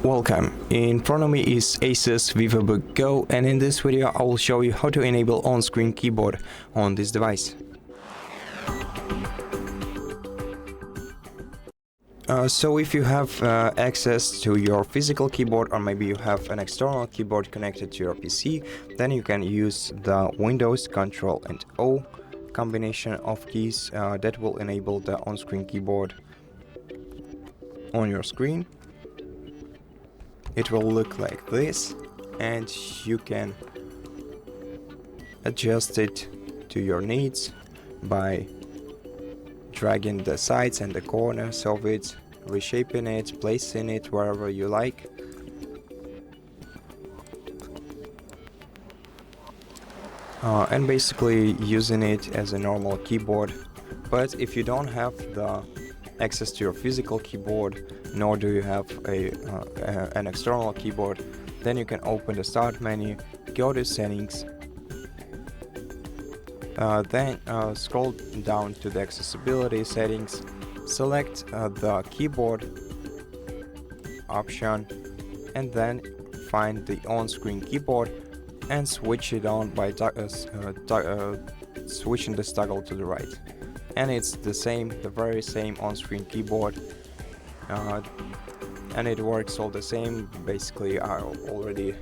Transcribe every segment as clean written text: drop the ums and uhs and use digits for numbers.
Welcome, in front of me is ASUS VivoBook Go, and in this video I will show you how to enable on-screen keyboard on this device. So if you have access to your physical keyboard, or maybe you have an external keyboard connected to your PC, then you can use the Windows Ctrl and O combination of keys that will enable the on-screen keyboard on your screen. It will look like this, and you can adjust it to your needs by dragging the sides and the corners of it, reshaping it, placing it wherever you like. And basically using it as a normal keyboard. But if you don't have the access to your physical keyboard, nor do you have an external keyboard, then you can open the start menu, go to settings, then scroll down to the accessibility settings, select the keyboard option, and then find the on-screen keyboard and switch it on by switching this toggle to the right. And it's the very same on-screen keyboard, and it works all the same. Basically, I already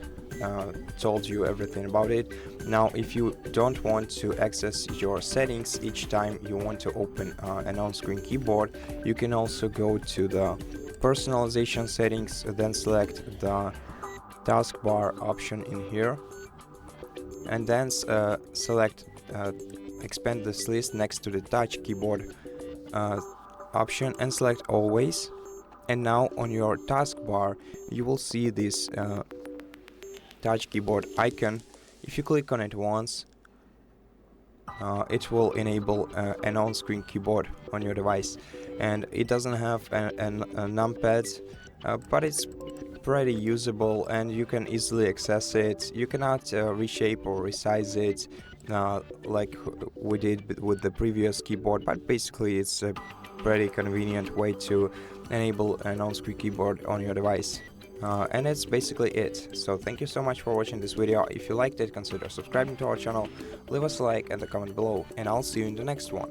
told you everything about it. Now, if you don't want to access your settings each time you want to open an on-screen keyboard, you can also go to the personalization settings, then select the taskbar option in here, and then select expand this list next to the touch keyboard option and select always. And now on your taskbar you will see this touch keyboard icon. If you click on it once, it will enable an on-screen keyboard on your device, and it doesn't have a numpad, but it's pretty usable and you can easily access it. You cannot reshape or resize it like we did with the previous keyboard, but basically it's a pretty convenient way to enable an on-screen keyboard on your device. And that's basically it. So thank you so much for watching this video. If you liked it, consider subscribing to our channel, leave us a like and a comment below, and I'll see you in the next one.